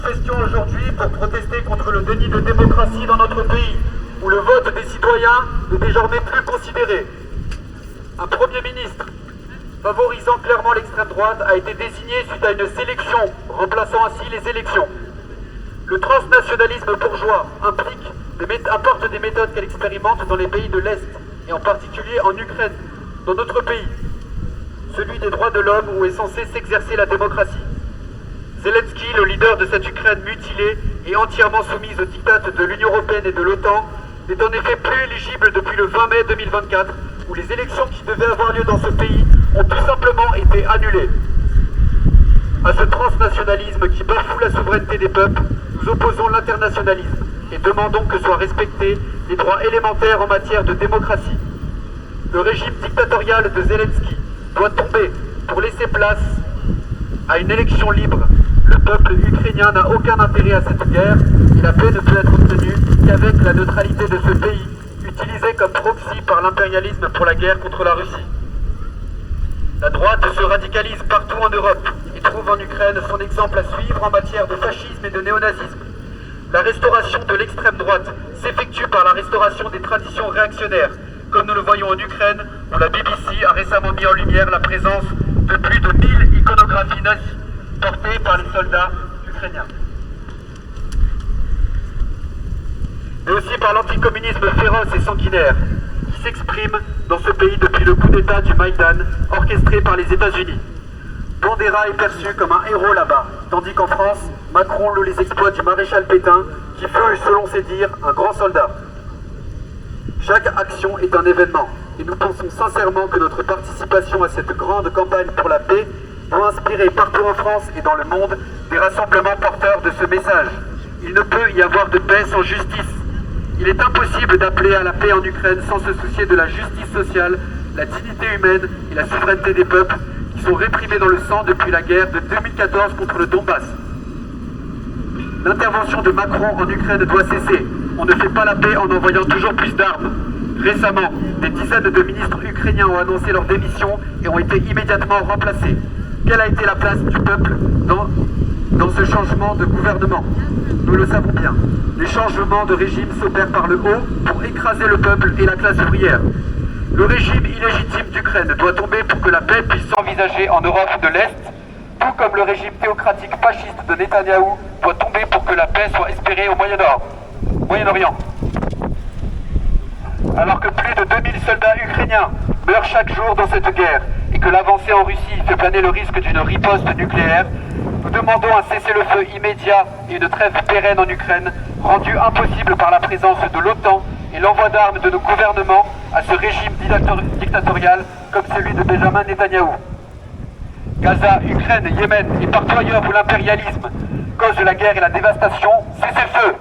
manifestions aujourd'hui pour protester contre le déni de démocratie dans notre pays, où le vote des citoyens n'est désormais plus considéré. Un Premier ministre favorisant clairement l'extrême droite a été désigné suite à une sélection, remplaçant ainsi les élections. Le transnationalisme bourgeois apporte des méthodes qu'elle expérimente dans les pays de l'Est, et en particulier en Ukraine, dans notre pays, celui des droits de l'homme où est censée s'exercer la démocratie. Zelensky, le leader de cette Ukraine mutilée et entièrement soumise aux diktats de l'Union européenne et de l'OTAN, n'est en effet plus éligible depuis le 20 mai 2024, où les élections qui devaient avoir lieu dans ce pays ont tout simplement été annulées. À ce transnationalisme qui bafoue la souveraineté des peuples, nous opposons l'internationalisme et demandons que soient respectés les droits élémentaires en matière de démocratie. Le régime dictatorial de Zelensky doit tomber pour laisser place à une élection libre. Le peuple ukrainien n'a aucun intérêt à cette guerre et la paix ne peut être obtenue qu'avec la neutralité de ce pays, utilisé comme proxy par l'impérialisme pour la guerre contre la Russie. La droite se radicalise partout en Europe et trouve en Ukraine son exemple à suivre en matière de fascisme et de néonazisme. La restauration de l'extrême droite s'effectue par la restauration des traditions réactionnaires, comme nous le voyons en Ukraine, où la BBC a récemment mis en lumière la présence de plus de 1000 iconographies nazies portées par les soldats ukrainiens. Mais aussi par l'anticommunisme féroce et sanguinaire qui s'exprime dans ce pays depuis le coup d'État du Maïdan orchestré par les États-Unis. Bandera est perçu comme un héros là-bas, tandis qu'en France, Macron loue les exploits du maréchal Pétain, qui fut, selon ses dires, un grand soldat. Chaque action est un événement, et nous pensons sincèrement que notre participation à cette grande campagne pour la paix doit inspirer partout en France et dans le monde des rassemblements porteurs de ce message. Il ne peut y avoir de paix sans justice. Il est impossible d'appeler à la paix en Ukraine sans se soucier de la justice sociale, la dignité humaine et la souveraineté des peuples qui sont réprimés dans le sang depuis la guerre de 2014 contre le Donbass. L'intervention de Macron en Ukraine doit cesser. On ne fait pas la paix en envoyant toujours plus d'armes. Récemment, des dizaines de ministres ukrainiens ont annoncé leur démission et ont été immédiatement remplacés. Quelle a été la place du peuple dans ce changement de gouvernement? Nous le savons bien. Les changements de régime s'opèrent par le haut pour écraser le peuple et la classe ouvrière. Le régime illégitime d'Ukraine doit tomber pour que la paix puisse s'envisager en Europe de l'Est, tout comme le régime théocratique fasciste de Netanyahou doit tomber pour que la paix soit espérée au Moyen-Orient. Alors que plus de 2000 soldats ukrainiens meurent chaque jour dans cette guerre et que l'avancée en Russie fait planer le risque d'une riposte nucléaire, nous demandons un cessez-le-feu immédiat et une trêve pérenne en Ukraine, rendue impossible par la présence de l'OTAN et l'envoi d'armes de nos gouvernements à ce régime dictatorial comme celui de Benjamin Netanyahou. Gaza, Ukraine, Yémen et partout ailleurs où l'impérialisme cause la guerre et la dévastation, cessez-le-feu!